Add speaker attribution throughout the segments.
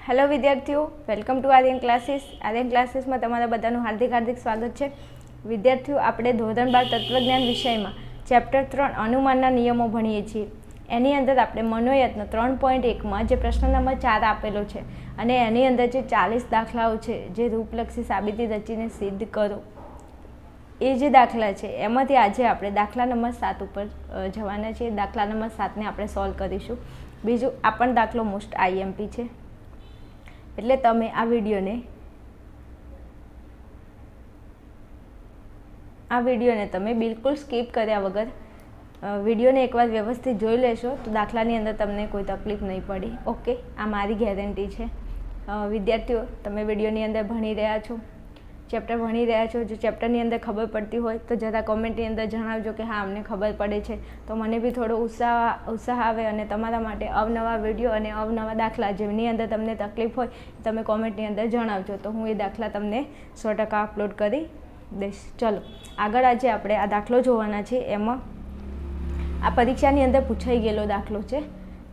Speaker 1: Hello વિદ્યાર્થીઓ, welcome to Aryan classes. આર્યન ક્લાસીસમાં તમારા બધાનું હાર્દિક સ્વાગત છે. વિદ્યાર્થીઓ, આપણે ધોરણ 12 તત્વજ્ઞાન વિષયમાં ચેપ્ટર 3 અનુમાનના નિયમો ભણીએ છીએ. એની અંદર આપણે મનોયત્ન 3.1માં જે પ્રશ્ન નંબર 4 આપેલો છે અને એની અંદર જે 40 દાખલાઓ છે જે રૂપલક્ષી સાબિતી રચીને સિદ્ધ કરો, એ જે દાખલા છે એમાંથી આજે આપણે દાખલા નંબર 7 ઉપર જવાના છીએ. દાખલા નંબર 7ને આપણે સોલ્વ કરીશું. બીજું આ પણ દાખલો મોસ્ટ આઈએમપી છે, એટલે તમે આ વિડીયોને તમે બિલકુલ સ્કીપ કર્યા વગર વિડીયોને એકવાર વ્યવસ્થિત જોઈ લેશો તો દાખલાની અંદર તમને કોઈ તકલીફ નહીં પડે. ઓકે, આ મારી ગેરંટી છે. વિદ્યાર્થીઓ, તમે વિડીયોની અંદર ભણી રહ્યા છો, ચેપ્ટર ભણી રહ્યા છો. જો ચેપ્ટરની અંદર ખબર પડતી હોય તો જરા કોમેન્ટની અંદર જણાવજો કે હા, અમને ખબર પડે છે. તો મને બી થોડો ઉત્સાહ આવે અને તમારા માટે અવનવા વિડીયો અને અવનવા દાખલા જેમની અંદર તમને તકલીફ હોય તમે કોમેન્ટની અંદર જણાવજો, તો હું એ દાખલા તમને 100% અપલોડ કરી દઈશ. ચલો આગળ આજે આપણે આ દાખલો જોવાના છે. એમાં આ પરીક્ષાની અંદર પૂછાઈ ગયેલો દાખલો છે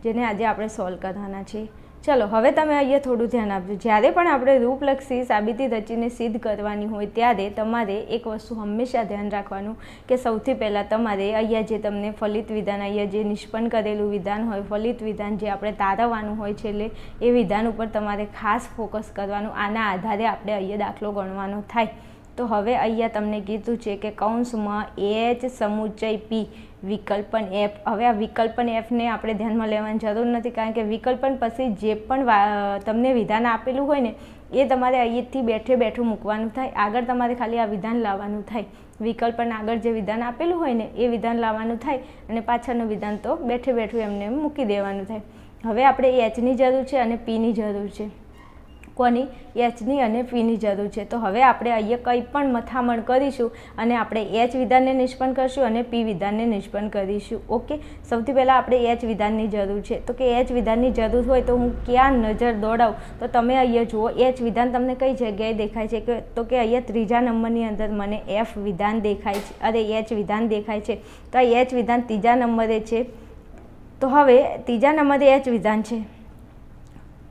Speaker 1: જેને આજે આપણે સોલ્વ કરવાના છીએ. ચલો હવે તમે અહીંયા થોડું ધ્યાન આપજો. જ્યારે પણ આપણે રૂપલક્ષી સાબિતી રચીને સિદ્ધ કરવાની હોય ત્યારે તમારે એક વસ્તુ હંમેશા ધ્યાન રાખવાનું કે સૌથી પહેલાં તમારે અહીંયા જે તમને ફલિત વિધાન, અહીંયા જે નિષ્પન્ન કરેલું વિધાન હોય, ફલિત વિધાન જે આપણે તારવવાનું હોય છે, એટલે એ વિધાન ઉપર તમારે ખાસ ફોકસ કરવાનું. આના આધારે આપણે અહીંયા દાખલો ગણવાનો થાય. તો હવે અહીંયા તમને કીધું છે કે કૌંસમાં એચ સમુચ્ચય પી વિકલ્પન એફ. હવે આ વિકલ્પન એફને આપણે ધ્યાનમાં લેવાની જરૂર નથી, કારણ કે વિકલ્પન પછી જે પણ તમને વિધાન આપેલું હોય ને એ તમારે અહીંથી બેઠું મૂકવાનું થાય. આગળ તમારે ખાલી આ વિધાન લાવવાનું થાય. વિકલ્પન આગળ જે વિધાન આપેલું હોય ને એ વિધાન લાવવાનું થાય અને પાછળનું વિધાન તો બેઠું એમને મૂકી દેવાનું થાય. હવે આપણે એચની જરૂર છે અને પીની જરૂર છે. કોની? એચની અને પીની જરૂર છે. તો હવે આપણે અહીંયા કંઈ પણ મથામણ કરીશું અને આપણે એચ વિધાનને નિષ્પન્ન કરીશું અને પી વિધાનને નિષ્પન્ન કરીશું. ઓકે, સૌથી પહેલાં આપણે એચ વિધાનની જરૂર છે. તો કે એચ વિધાનની જરૂર હોય તો હું ક્યાં નજર દોડાવું? તો તમે અહીંયા જુઓ, એચ વિધાન તમને કઈ જગ્યાએ દેખાય છે? કે તો કે અહીંયા ત્રીજા નંબરની અંદર મને એફ વિધાન દેખાય છે, અરે એચ વિધાન દેખાય છે. તો આ એચ વિધાન ત્રીજા નંબરે છે. તો હવે ત્રીજા નંબરે એચ વિધાન છે,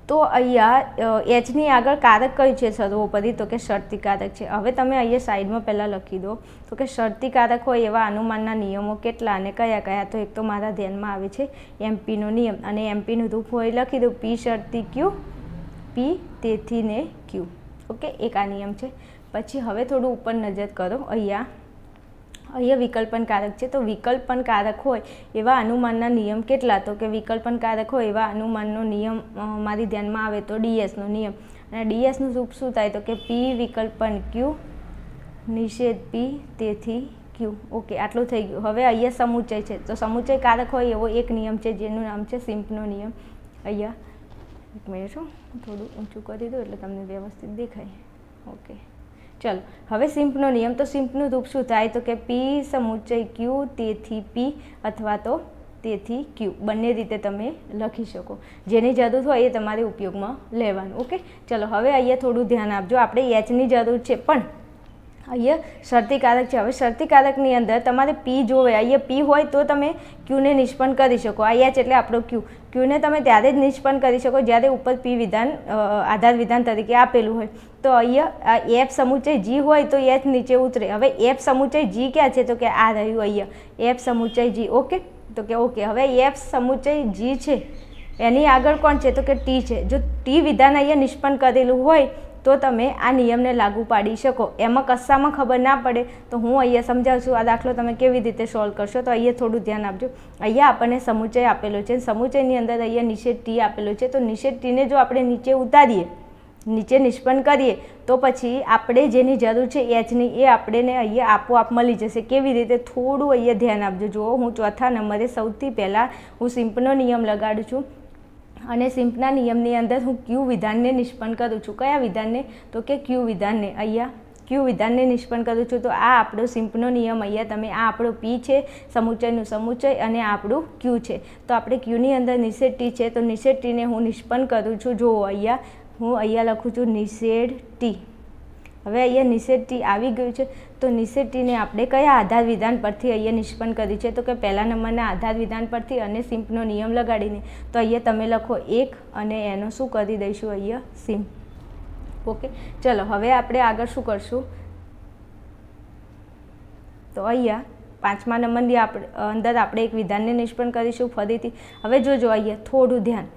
Speaker 1: તો અહીંયા એચની આગળ કારક કયું છે સર્વોપરી? તો કે શરતી કારક છે. હવે તમે અહીંયા સાઈડમાં પહેલાં લખી દો તો કે શરતી કારક હોય એવા અનુમાનના નિયમો કેટલા અને કયા? તો એક તો મારા ધ્યાનમાં આવે છે એમપીનો નિયમ, અને એમપીનું રૂપ હોય લખી દો પી શરતી ક્યુ, પી તેથી ને ક્યુ. ઓકે, એક આ નિયમ છે. પછી હવે થોડું ઉપર નજર કરો. અહીંયા વિકલ્પન કારક છે. તો વિકલ્પન કારક હોય એવા અનુમાનના નિયમ કેટલા? તો કે વિકલ્પન કારક હોય એવા અનુમાનનો નિયમ મારી ધ્યાનમાં આવે તો ડીએસનો નિયમ. અને ડીએસનું રૂપ શું થાય? તો કે પી વિકલ્પન ક્યુ નિષેધ પી તેથી ક્યુ. ઓકે, આટલું થઈ ગયું. હવે અહીંયા સમુચ્ચય છે. તો સમુચ્ચય કારક હોય એવો એક નિયમ છે જેનું નામ છે સિમ્પનો નિયમ. અહીંયા એક મિનિટ, થોડું ઊંચું કરી દો એટલે તમને વ્યવસ્થિત દેખાય. ઓકે, ચલો હવે સિમ્પનો નિયમ. તો સિમ્પનું રૂપ શું થાય? તો કે પી સમુચ્ચય ક્યુ તેથી પી અથવા તો તેથી ક્યુ, બંને રીતે તમે લખી શકો. જેની જરૂર હોય એ તમારે ઉપયોગમાં લેવાનું. ઓકે, ચલો હવે અહીંયા થોડું ધ્યાન આપજો. આપણે એચની જરૂર છે પણ અહીંયા શરતીકારક છે. હવે શરતીકારકની અંદર તમારે પી જોવે. અહીંયા પી હોય તો તમે ક્યુને નિષ્પન્ન કરી શકો. આ એચ એટલે આપણો ક્યુને તમે ત્યારે જ નિષ્પન્ન કરી શકો જ્યારે ઉપર પી વિધાન આધાર વિધાન તરીકે આપેલું હોય. તો અહીંયા એફ સમુચ્ચય જી હોય તો એચ નીચે ઉતરે. હવે એફ સમુચ્ચય જી ક્યાં છે? તો કે આ રહ્યું અહીંયા એફ સમુચ્ચય જી. ઓકે, તો કે ઓકે, હવે એફ સમુચ્ચય જી છે એની આગળ કોણ છે? તો કે ટી છે. જો ટી વિધાન અહીંયા નિષ્પન્ન કરેલું હોય તો તમે આ નિયમને લાગુ પાડી શકો. એમાં કશામાં ખબર ના પડે તો હું અહીંયા સમજાવું છું. આ દાખલો તમે કેવી રીતે સોલ્વ કરશો તો અહીંયા થોડું ધ્યાન આપજો. અહીંયા આપણને સમુચ્ચય આપેલો છે. સમુચ્ચયની અંદર અહીંયા નિષેધ ટી આપેલો છે. તો નિષેધ ટીને જો આપણે નીચે ઉતારીએ, નીચે નિષ્પન્ન કરીએ તો પછી આપણે જેની જરૂર છે એચની એ આપણને અહીંયા આપોઆપ મળી જશે. કેવી રીતે? થોડું અહીંયા ધ્યાન આપજો. જુઓ, હું ચોથા નંબરે સૌથી પહેલાં હું સિમ્પનો નિયમ લગાડું છું અને સિમ્પના નિયમની અંદર હું ક્યુ વિધાનને નિષ્પન્ન કરું છું. કયા વિધાનને? તો કે ક્યુ વિધાનને. અહીંયા ક્યુ વિધાનને નિષ્પન્ન કરું છું. તો આ આપણો સિમ્પનો નિયમ. અહીંયા તમે આ આપણો પી છે, સમુચ્ચયનું સમુચ્ચય, અને આ આપણું ક્યુ છે. તો આપણે ક્યુની અંદર નિષેધ ટી છે, તો નિષેધ ટીને હું નિષ્પન્ન કરું છું. જુઓ, હું અહીંયા લખું છું નિષેધ ટી. હવે અહીંયા નિષેધ ટી આવી ગયું છે, તો નિષેધ ટીને આપણે કયા આધાર વિધાન પરથી અહીંયા નિષ્પન્ન કર્યું છે? તો કે પહેલા નંબરના આધાર વિધાન પરથી અને સિમ્પનો નિયમ લગાડીને. તો અહીંયા તમે લખો 1 અને એનો શું કરી દઈશું અહીંયા સિમ્પ. ઓકે, ચલો હવે આપણે આગળ શું કરશું? તો અહીંયા 5મા નંબરની અંદર આપણે એક વિધાનને નિષ્પન્ન કરીશું ફરીથી. હવે જોજો અહીંયા થોડું ધ્યાન,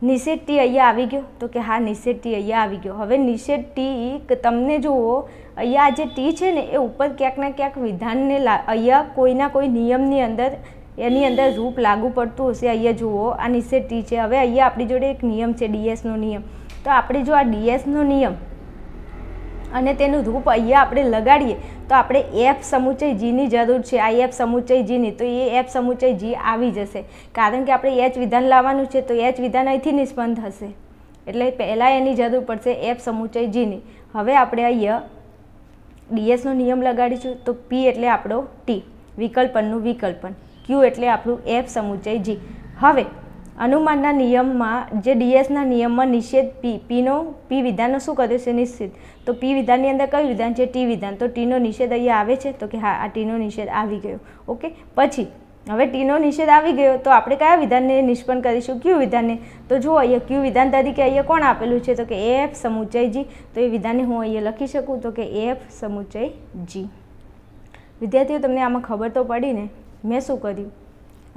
Speaker 1: નિષેધ ટી અહીંયા આવી ગયો, તો કે હા નિષેધ ટી અહીંયા આવી ગયો. હવે નિષેધ ટી તમને જુઓ અહીંયા આ જે ટી છે ને એ ઉપર ક્યાંક ને ક્યાંક વિધાનને અહીંયા કોઈના કોઈ નિયમની અંદર એની અંદર રૂપ લાગુ પડતું હશે. અહીંયા જુઓ આ નિષેધ ટી છે. હવે અહીંયા આપણી જોડે એક નિયમ છે ડીએસનો નિયમ. તો આપણે જો આ ડીએસનો નિયમ અને તેનું રૂપ અહીંયા આપણે લગાડીએ તો આપણે એફ સમુચય જીની જરૂર છે. આ એફ સમુચય જીની, તો એ એફ સમુચય જી આવી જશે, કારણ કે આપણે એચ વિધાન લાવવાનું છે. તો એચ વિધાન અહીંથી નિષ્પન્ન થશે, એટલે પહેલાં એની જરૂર પડશે એફ સમુચય જીની. હવે આપણે અહીંયા ડીએસનો નિયમ લગાડીશું. તો પી એટલે આપણો ટી, વિકલ્પનનું વિકલ્પન, ક્યુ એટલે આપણું એફ સમુચય જી. હવે અનુમાનના નિયમમાં જે ડીએસના નિયમમાં નિષેધ પી વિધાનનો શું કર્યો છે? નિષેધ. તો પી વિધાનની અંદર કયું વિધાન છે? ટી વિધાન. તો ટીનો નિષેધ અહીંયા આવે છે, તો કે હા આ ટીનો નિષેધ આવી ગયો. ઓકે, પછી હવે ટીનો નિષેધ આવી ગયો તો આપણે કયા વિધાનને નિષ્પન્ન કરીશું? ક્યુ વિધાનને. તો જુઓ અહીંયા ક્યુ વિધાન તરીકે અહીંયા કોણ આપેલું છે? તો કે એફ સમુચય જી. તો એ વિધાનને હું અહીંયા લખી શકું, તો કે એફ સમુચય જી. વિદ્યાર્થીઓ, તમને આમાં ખબર તો પડી ને મેં શું કર્યું?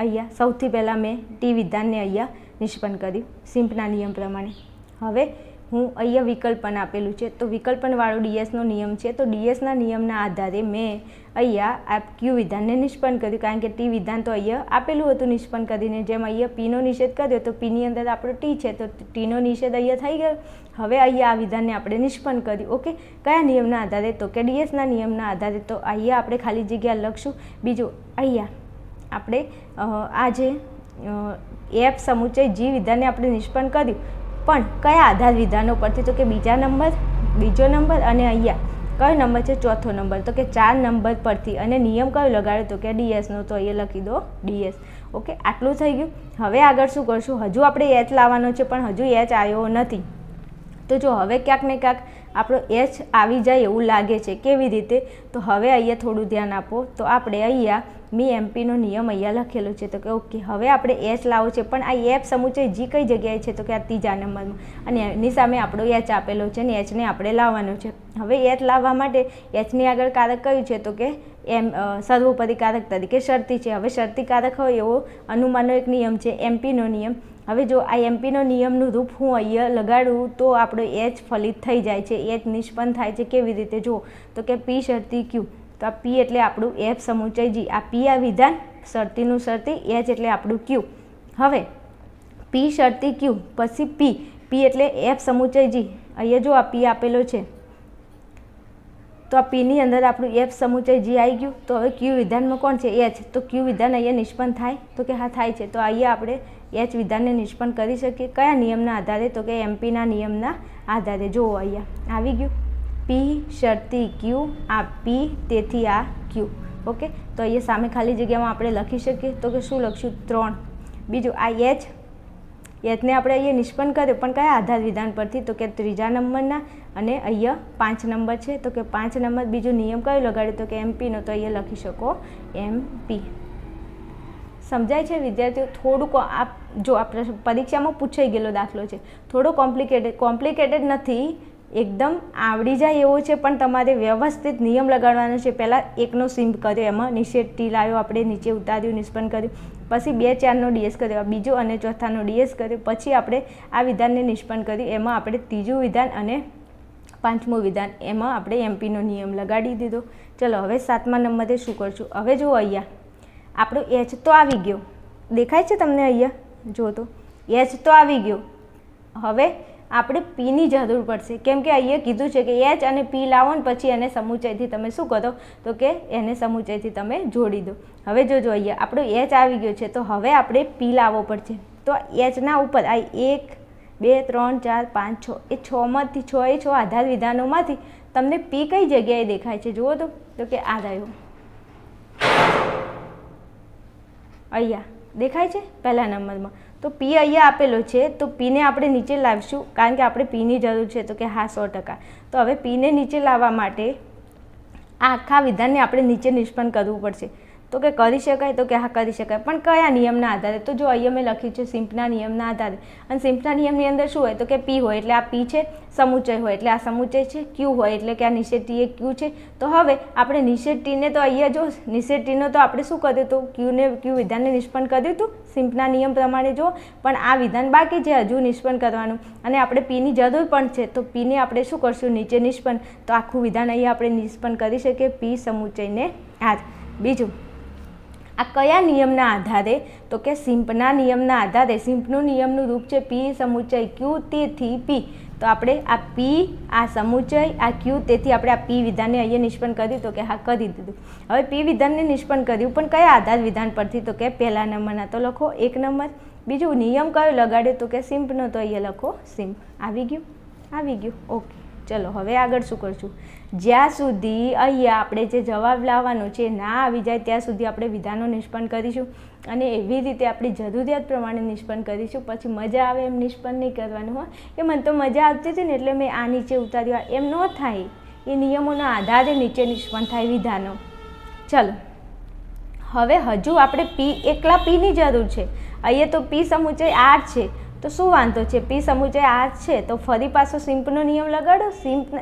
Speaker 1: અહીંયા સૌથી પહેલાં મેં ટી વિધાનને અહીંયા નિષ્પન્ન કર્યું સિમ્પના નિયમ પ્રમાણે. હવે હું અહીંયા વિકલ્પન આપેલું છે, તો વિકલ્પનવાળો ડીએસનો નિયમ છે. તો ડીએસના નિયમના આધારે મેં અહીંયા આ ક્યુ વિધાનને નિષ્પન્ન કર્યું, કારણ કે ટી વિધાન તો અહીંયા આપેલું હતું નિષ્પન્ન કરીને. જેમ અહીંયા પીનો નિષેધ કર્યો તો પીની અંદર આપણો ટી છે, તો ટીનો નિષેધ અહીંયા થઈ ગયો. હવે અહીંયા આ વિધાનને આપણે નિષ્પન્ન કર્યું. ઓકે, કયા નિયમના આધારે? તો કે ડીએસના નિયમના આધારે. તો અહીંયા આપણે ખાલી જગ્યા લખશું. બીજું અહીંયા આપણે આ જે એફ સમુચય જી વિધાનને આપણે નિષ્પન્ન કર્યું, પણ કયા આધાર વિધાનો પરથી? તો કે બીજો નંબર અને અહીંયા કયો નંબર છે? ચોથો નંબર. તો કે 4 નંબર પરથી. અને નિયમ કયો લગાડ્યો? તો કે ડીએસનો. તો અહીંયા લખી દો ડીએસ. ઓકે, આટલું થઈ ગયું. હવે આગળ શું કરશું? હજુ આપણે એચ લાવવાનો છે, પણ હજુ એચ આવ્યો નથી. તો જો હવે ક્યાંક ને ક્યાંક આપણો એચ આવી જાય એવું લાગે છે. કેવી રીતે? તો હવે અહીંયા થોડું ધ્યાન આપો. તો આપણે અહીંયા એમપીનો નિયમ અહીંયા લખેલો છે. તો કે ઓકે, હવે આપણે એચ લાવો છે, પણ આ એફ સમુચય જી કઈ જગ્યાએ છે? તો કે આ ત્રીજા નંબરમાં, અને એની સામે આપણો એચ આપેલો છે ને એચને આપણે લાવવાનો છે. હવે એચ લાવવા માટે એચની આગળ કારક કયું છે? તો કે સર્વોપરી કારક તરીકે શરતી છે. હવે શરતી કારક હોય એવો અનુમાનનો એક નિયમ છે એમપીનો નિયમ. હવે જો આ એમપીનો નિયમનું રૂપ હું અહીંયા લગાડું તો આપણો એચ ફલિત થઈ જાય છે, એચ નિષ્પન્ન થાય છે. કેવી રીતે? જુઓ, તો કે પી શરતી ક્યુ. તો આ પી એટલે આપણું એફ સમુચય જી. આ પી આ વિધાન, શરતીનું શરતી, એચ એટલે આપણું ક્યુ. હવે પી શરતી ક્યુ પછી પી એટલે એફ સમુચય જી. અહીંયા જો આ પી આપેલો છે, તો આ પીની અંદર આપણું એફ સમુચય જી આવી ગયું. તો હવે ક્યુ વિધાનમાં કોણ છે? એચ. તો ક્યુ વિધાન અહીંયા નિષ્પન્ન થાય? તો કે હા થાય છે. તો અહીંયા આપણે એચ વિધાનને નિષ્પન્ન કરી શકીએ. કયા નિયમના આધારે? તો કે એમપીના નિયમના આધારે. જુઓ અહીંયા આવી ગયું પી શરતી ક્યુ, આ પી તેથી આ ક્યુ. ઓકે, તો અહીંયા સામે ખાલી જગ્યામાં આપણે લખી શકીએ. તો કે શું લખશું? 3. બીજું આ એચને આપણે અહીંયા નિષ્પન્ન કર્યો, પણ કયા આધાર વિધાન પરથી? તો કે ત્રીજા નંબરના, અને અહીંયા 5 નંબર છે. તો કે 5 નંબર. બીજો નિયમ કયો લગાડ્યો? તો કે એમપીનો. તો અહીંયા લખી શકો એમપી. સમજાય છે વિદ્યાર્થીઓ? થોડુંક જો આપણે પરીક્ષામાં પૂછાઈ ગયેલો દાખલો છે, થોડો કોમ્પ્લિકેટેડ નથી, એકદમ આવડી જાય એવો છે, પણ તમારે વ્યવસ્થિત નિયમ લગાડવાનો છે. પહેલાં 1નો સિમ્પ કર્યો, એમાં નિષેધ ટી લાવ્યો, આપણે નીચે ઉતાર્યું, નિષ્પન્ન કર્યું. પછી 2, 4નો ડીએસ કર્યો, બીજો અને ચોથાનો ડીએસ કર્યો. પછી આપણે આ વિધાનને નિષ્પન્ન કર્યું, એમાં આપણે ત્રીજું વિધાન અને 5મું વિધાન, એમાં આપણે એમપીનો નિયમ લગાડી દીધો. ચલો હવે 7મા નંબરે શું કરશું? હવે જુઓ અહીંયા આપણો એચ તો આવી ગયો, દેખાય છે તમને? અહીંયા જુઓ તો એચ તો આવી ગયો. હવે આપણે પીની જરૂર પડશે, કેમ કે અહીંયા કીધું છે કે એચ અને પી લાવો ને પછી એને સમુચયથી તમે શું કરો? તો કે એને સમુચયથી તમે જોડી દો. હવે જોજો અહીંયા આપણો એચ આવી ગયો છે, તો હવે આપણે પી લાવવો પડશે. તો એચના ઉપર આ 1, 2, 3, 4, 5, 6 એ 6માંથી 6 આધાર વિધાનોમાંથી તમને પી કઈ જગ્યાએ દેખાય છે? જુઓ તો કે આ રહ્યો, અહીંયા દેખાય છે પહેલા નંબરમાં. તો પી અહીંયા આપેલો છે, તો પીને આપણે નીચે લાવીશું કારણ કે આપણે પીની જરૂર છે. તો કે હા 100%. તો હવે પીને નીચે લાવવા માટે આ આખા વિધાનને આપણે નીચે નિષ્પન્ન કરવું પડશે. તો કે કરી શકાય? તો કે હા કરી શકાય, પણ કયા નિયમના આધારે? તો જો અહીંયા મેં લખ્યું છે સિમ્પના નિયમના આધારે. અને સિમ્પના નિયમની અંદર શું હોય? તો કે પી હોય એટલે આ પી છે, સમુચય હોય એટલે આ સમુચય છે, ક્યુ હોય એટલે કે આ નિષેધ ટી એ ક્યુ છે. તો હવે આપણે નિષેધ ટીને તો અહીંયા જો નિષેધ ટીનો તો આપણે શું કર્યું હતું? ક્યુ વિધાનને નિષ્પન્ન કર્યું હતું સિમ્પના નિયમ પ્રમાણે જો, પણ આ વિધાન બાકી છે હજુ નિષ્પન્ન કરવાનું, અને આપણે પીની જરૂર પણ છે. તો પીને આપણે શું કરશું? નીચે નિષ્પન્ન. તો આખું વિધાન અહીંયા આપણે નિષ્પન્ન કરી શકીએ પી સમુચયને આર. બીજું, આ કયા નિયમના આધારે? તો કે સિમ્પના નિયમના આધારે. સિમ્પનું નિયમનું રૂપ છે પી સમુચય ક્યુ, તેથી પી. તો આપણે આ પી, આ સમુચય, આ ક્યુ, તેથી આપણે આ પી વિધાનને અહીંયા નિષ્પન્ન કર્યું. તો કે હા કરી દીધું. હવે પી વિધાનને નિષ્પન્ન કર્યું, પણ કયા આધાર વિધાન પરથી? તો કે પહેલા નંબરના. તો લખો 1 નંબર. બીજું, નિયમ કયો લગાડ્યો? તો કે સિમ્પનો. તો અહીંયા લખો સિમ્પ. આવી ગયું? આવી ગયું. ઓકે, ચલો હવે આગળ શું કરશું? જ્યાં સુધી અહીંયા આપણે જે જવાબ લાવવાનો છે ના આવી જાય ત્યાં સુધી આપણે વિધાનો નિષ્પન્ન કરીશું, અને એવી રીતે આપણી જરૂરિયાત પ્રમાણે નિષ્પન્ન કરીશું. પછી મજા આવે એમ નિષ્પન્ન નહીં કરવાનું હોય કે મને તો મજા આવતી હતી ને એટલે મેં આ નીચે ઉતાર્યું, એમ ન થાય. એ નિયમોના આધારે નીચે નિષ્પન્ન થાય વિધાનો. ચલો હવે હજુ આપણે પી, એકલા પીની જરૂર છે. અહીંયા તો પી સમુચય આર છે, તો શું વાંધો છે? પી સમુચય આર છે તો ફરી પાછો સિમ્પનો નિયમ લગાડો. સિમ્પ.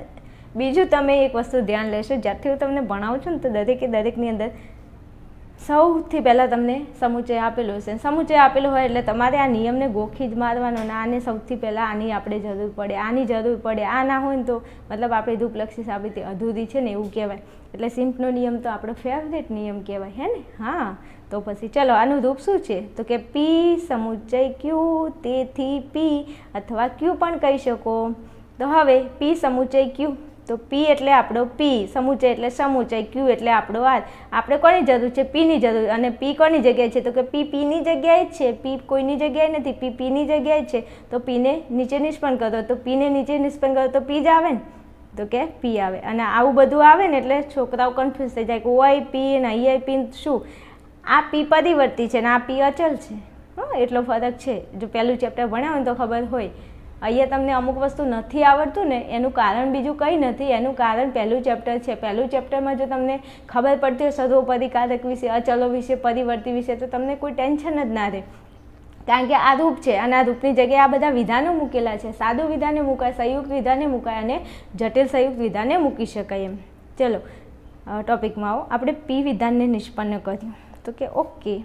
Speaker 1: બીજું તમે એક વસ્તુ ધ્યાન લેશો, જ્યારથી હું તમને ભણાવું છું ને તો દરેકની અંદર સૌથી પહેલાં તમને સમુચય આપેલો હશે. સમુચય આપેલો હોય એટલે તમારે આ નિયમને ગોખી જ મારવાનો, ને આને સૌથી પહેલાં આની આપણે જરૂર પડે, આની જરૂર પડે. આ ના હોય ને તો મતલબ આપણી રૂપલક્ષી સાબિતી અધૂરી છે ને એવું કહેવાય. એટલે સિમ્પનો નિયમ તો આપણો ફેવરેટ નિયમ કહેવાય, હે ને? હા. તો પછી ચલો આનું રૂપ શું છે? તો કે પી સમુચય ક્યુ, તેથી પી, અથવા ક્યુ પણ કહી શકો. તો હવે પી સમુચય ક્યુ, તો પી એટલે આપણો પી, સમુચય એટલે સમુચય, ક્યુ એટલે આપણો આર. આપણે કોની જરૂર છે? પીની જરૂર. અને પી કોની જગ્યાએ છે? તો કે પી પીની જગ્યાએ જ છે. પી કોઈની જગ્યાએ નથી, પી પીની જગ્યાએ છે. તો પીને નીચે નિષ્પન્ન કરો. તો પીને નીચે નિષ્પન્ન કરો તો પી જ આવે ને? તો કે પી આવે. અને આવું બધું આવે ને એટલે છોકરાઓ કન્ફ્યુઝ થઈ જાય કે ઓઆઈ પી અને અહીંયા પી શું? આ પી પરિવર્તી છે ને આ પી અચલ છે. હા, એટલો ફરક છે. જો પહેલું ચેપ્ટર ભણ્યા હોય તો ખબર હોય. અહીંયા તમને અમુક વસ્તુ નથી આવડતું ને એનું કારણ બીજું કંઈ નથી, એનું કારણ પહેલું ચેપ્ટર છે. પહેલું ચેપ્ટરમાં જો તમને ખબર પડતી હોય સર્વોપરિકારક વિશે, અચલો વિશે, પરિવર્તી વિશે, તો તમને કોઈ ટેન્શન જ ના રહે. કારણ કે આ રૂપ છે અને આ રૂપની જગ્યાએ આ બધા વિધાનો મૂકેલા છે. સાદું વિધાને મુકાય, સંયુક્ત વિધાને મુકાય અને જટિલ સંયુક્ત વિધાને મૂકી શકાય એમ. ચલો ટોપિકમાં આવો. આપણે પી વિધાનને નિષ્પન્ન કર્યું. તો કે ઓકે,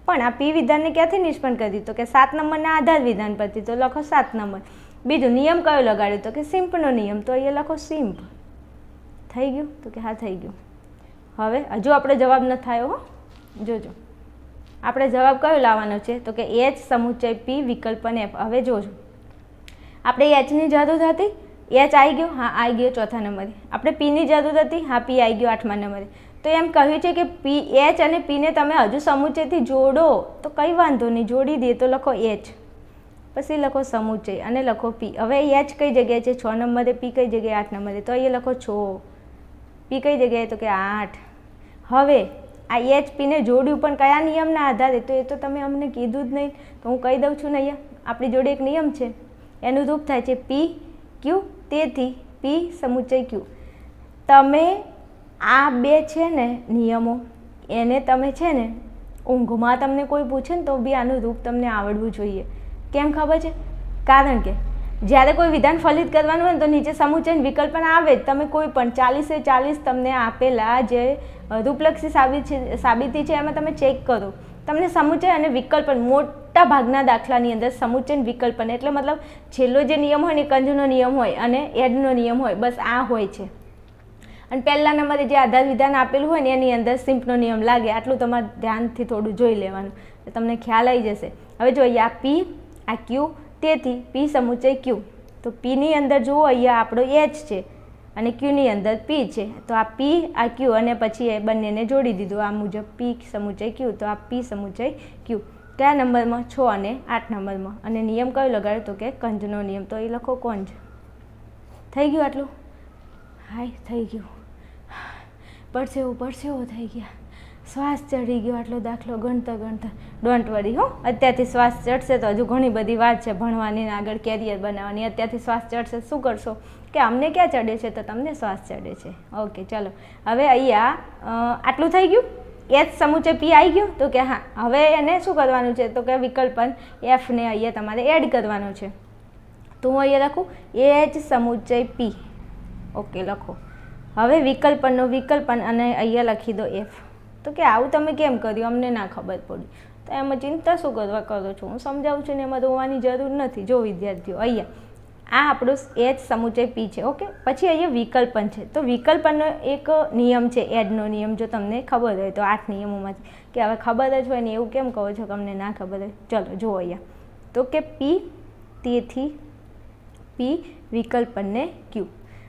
Speaker 1: પણ આ પી વિધાનને ક્યાંથી નિષ્પન્ન કર્યું? તો કે 7 નંબરના આધાર વિધાન પરથી. તો લખો 7 નંબર. બીજું, નિયમ કયો લગાડ્યો? તો કે સિમ્પનો નિયમ. તો અહીંયા લખો સિમ્પ. થઈ ગયું? તો કે હા થઈ ગયું. હવે હજુ આપણે જવાબ ન થયો હો, જોજો. આપણે જવાબ કયો લાવવાનો છે? તો કે એચ સમુચય પી વિકલ્પન એફ. હવે જોજો, આપણે એચની જરૂર હતી, એચ આવી ગયો, હા આવી ગયો 4થા નંબરે. આપણે પીની જરૂર હતી, હા પી આવી ગયો 8મા નંબરે. તો એમ કહ્યું છે કે પી, એચ અને પીને તમે હજુ સમુચયથી જોડો તો કંઈ વાંધો નહીં, જોડી દે. તો લખો એચ, પછી લખો સમુચય અને લખો પી. હવે એચ કઈ જગ્યાએ છે? 6 નંબરે. પી કઈ જગ્યાએ? 8 નંબરે. તો અહીંયા લખો 6. પી કઈ જગ્યાએ? તો કે 8. હવે આ એચ પીને જોડ્યું, પણ કયા નિયમના આધારે? તો એ તો તમે અમને કીધું જ નહીં, તો હું કહી દઉં છું ને. અહીંયા આપણી જોડે એક નિયમ છે, એનું રૂપ થાય છે પી ક્યુ, તેથી પી સમુચય ક્યુ. તમે આ બે છે ને નિયમો, એને તમે છે ને ઊંઘમાં તમને કોઈ પૂછે ને તો બી આનું રૂપ તમને આવડવું જોઈએ. કેમ ખબર છે? કારણ કે જ્યારે કોઈ વિધાન ફલિત કરવાનું હોય ને તો નીચે સમુચય વિકલ્પન આવે જ. તમે કોઈ પણ 40 તમને આપેલા જે રૂપલક્ષી સાબિતી છે એમાં તમે ચેક કરો, તમને સમુચય અને વિકલ્પન, મોટા ભાગના દાખલાની અંદર સમુચય વિકલ્પન એટલે મતલબ છેલ્લો જે નિયમ હોય ને કંજનો નિયમ હોય અને એડનો નિયમ હોય, બસ આ હોય છે. અને પહેલા નંબરે જે આધાર વિધાન આપેલું હોય ને એની અંદર સિમ્પનો નિયમ લાગે. આટલું તમારે ધ્યાનથી થોડું જોઈ લેવાનું, તમને ખ્યાલ આવી જશે. હવે જોઈએ, આ પી, આ ક્યુ, તેથી પી સમુચય ક્યુ. તો પીની અંદર જુઓ અહીંયા આપણો એચ છે અને ક્યુની અંદર પી છે. તો આ પી, આ ક્યુ અને પછી એ બંનેને જોડી દીધું આ મુજબ પી સમુચય ક્યુ. તો આ પી સમુચય ક્યુ કયા નંબરમાં? 6 અને 8 નંબરમાં. અને નિયમ કયો લગાડ્યો? તો કે કંજનો નિયમ. તો એ લખો કંજ. થઈ ગયું આટલું? હાય થઈ ગયું. પડશે એવું થઈ ગયા. શ્વાસ ચડી ગયો આટલો દાખલો ગણતા ગણતા. ડોન્ટ વરી હો, અત્યારથી શ્વાસ ચડશે તો હજુ ઘણી બધી વાત છે ભણવાની, આગળ કેરિયર બનાવવાની. અત્યારથી શ્વાસ ચડશે શું કરશો કે અમને ક્યાં ચડે છે તો તમને શ્વાસ ચડે છે. ઓકે ચલો, હવે અહીંયા આટલું થઈ ગયું. એચ સમુચય પી આવી ગયો તો કે હા, હવે એને શું કરવાનું છે તો કે વિકલ્પન એફને અહીંયા તમારે એડ કરવાનો છે. તો હું અહીંયા લખું એચ સમુચય પી. ઓકે લખો. હવે વિકલ્પનનો વિકલ્પન અને અહીંયા લખી દો એફ. તો કે આવું તમે કેમ કર્યું, અમને ના ખબર પડી. તો એમાં ચિંતા શું કરવા કરો છો, હું સમજાવું છું ને, એમાં રોવાની જરૂર નથી. જો વિદ્યાર્થીઓ, અહીંયા આ આપણું એચ સમુચય પી છે. ઓકે, પછી અહીંયા વિકલ્પન છે. તો વિકલ્પનનો એક નિયમ છે, એડનો નિયમ. જો તમને ખબર હોય તો 8 નિયમોમાંથી, કે હવે ખબર જ હોય ને એવું કેમ કહો છો કે અમને ના ખબર હોય. ચલો જુઓ અહીંયા, તો કે પી, તેથી પી વિકલ્પનને ક્યુ.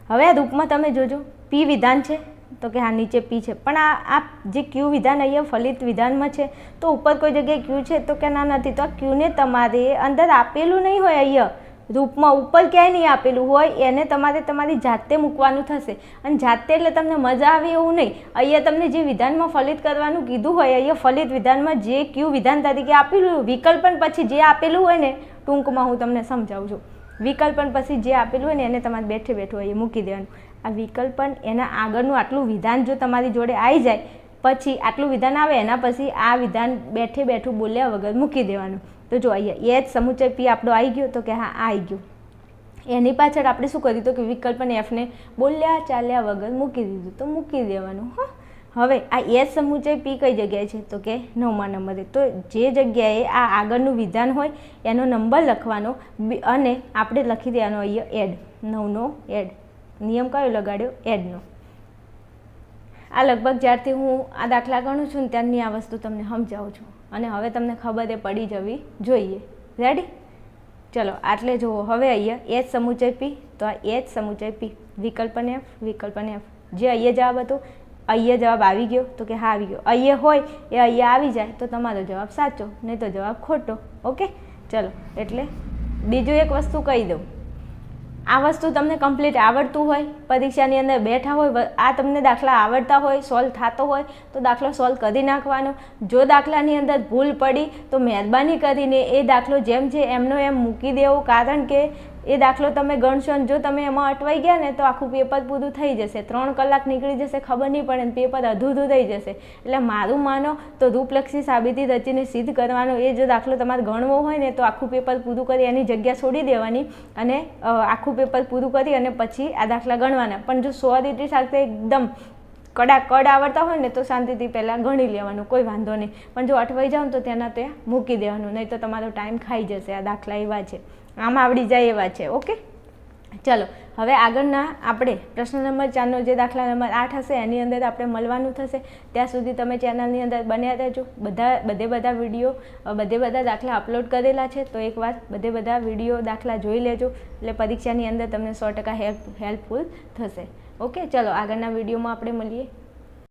Speaker 1: હવે આ રૂપમાં તમે જોજો, પી વિધાન છે તો કે હા નીચે પી છે, પણ આ જે ક્યુ વિધાન અહીંયા ફલિત વિધાનમાં છે તો ઉપર કોઈ જગ્યાએ ક્યુ છે તો કે ના નથી. તો આ ક્યુને તમારે અંદર આપેલું નહીં હોય, અહીંયા રૂપમાં ઉપર ક્યાંય નહીં આપેલું હોય, એને તમારે તમારી જાતે મૂકવાનું થશે. અને જાતે એટલે તમને મજા આવે એવું નહીં. અહીંયા તમને જે વિધાનમાં ફલિત કરવાનું કીધું હોય, અહીંયા ફલિત વિધાનમાં જે ક્યુ વિધાન તરીકે આપેલું, વિકલ્પન પછી જે આપેલું હોય ને, ટૂંકમાં હું તમને સમજાવું છું. વિકલ્પન પછી જે આપેલું હોય ને એને તમારે બેઠે બેઠું અહીંયા મૂકી દેવાનું. આ વિકલ્પન એના આગળનું આટલું વિધાન જો તમારી જોડે આવી જાય, પછી આટલું વિધાન આવે એના પછી આ વિધાન બેઠે બેઠું બોલ્યા વગર મૂકી દેવાનું. તો જો અહીંયા એચ સમુચય પી આપણો આવી ગયો તો કે હા આવી ગયો. એની પાછળ આપણે શું કર્યું તો કે વિકલ્પન એફને બોલ્યા ચાલ્યા વગર મૂકી દીધું, તો મૂકી દેવાનું. હા, હવે આ એચ સમુચય પી કઈ જગ્યાએ છે તો કે 9મા નંબરે. તો જે જગ્યાએ આ આગળનું વિધાન હોય એનો નંબર લખવાનો અને આપણે લખી દેવાનો અહીંયા એડ. 9નો એડ. નિયમ કયો લગાડ્યો? એડનો. આ લગભગ જ્યારથી હું આ દાખલા ગણું છું ને ત્યારની આ વસ્તુ તમને સમજાવું છું, અને હવે તમને ખબર એ પડી જવી જોઈએ. રેડી? ચલો આટલે જુઓ. હવે અહીંયા એચ સમુચય પી, તો આ એચ સમુચય પી, વિકલ્પન એફ, વિકલ્પન એફ. જે અહીંયા જવાબ હતો અહીંયા જવાબ આવી ગયો તો કે હા આવી ગયો. અહીંયા હોય એ અહીંયા આવી જાય તો તમારો જવાબ સાચો, નહીં તો જવાબ ખોટો. ઓકે ચલો, એટલે બીજું એક વસ્તુ કહી દઉં. આ વસ્તુ તમને કમ્પ્લીટ આવડતું હોય, પરીક્ષાની અંદર બેઠા હોય, આ તમને દાખલા આવડતા હોય, સોલ્વ થતો હોય તો દાખલો સોલ્વ કરી નાખવાનો. જો દાખલાની અંદર ભૂલ પડી તો મહેરબાની કરીને એ દાખલો જેમ છે એમનો એમ મૂકી દેવો, કારણ કે એ દાખલો તમે ગણશો અને જો તમે એમાં અટવાઈ ગયા ને તો આખું પેપર પૂરું થઈ જશે. 3 કલાક નીકળી જશે, ખબર નહીં પડે, પેપર અધૂરું થઈ જશે. એટલે મારું માનો તો રૂપલક્ષી સાબિતી રચીને સિદ્ધ કરવાનો. એ જો દાખલો તમારે ગણવો હોય ને તો આખું પેપર પૂરું કરી એની જગ્યા છોડી દેવાની અને આખું પેપર પૂરું કરી અને પછી આ દાખલા ગણવાના. પણ જો 100 સાથે એકદમ કડાકડ આવડતા હોય ને તો શાંતિથી પહેલાં ગણી લેવાનું, કોઈ વાંધો નહીં. પણ જો અટવાઈ જાવ તો ત્યાં મૂકી દેવાનું, નહીં તો તમારો ટાઈમ ખાઈ જશે. આ દાખલા એવા છે, આમ આવડી જાય એવા છે. ઓકે ચલો, હવે આગળના આપણે પ્રશ્ન નંબર 4નો જે દાખલા નંબર 8 હશે એની અંદર આપણે મળવાનું થશે. ત્યાં સુધી તમે ચેનલની અંદર બન્યા રહેજો. બધા વિડીયો, બધા દાખલા અપલોડ કરેલા છે, તો એકવાર બધા વિડીયો દાખલા જોઈ લેજો, એટલે પરીક્ષાની અંદર તમને 100% હેલ્પફુલ થશે. ઓકે ચલો, આગળના વિડીયોમાં આપણે મળીએ.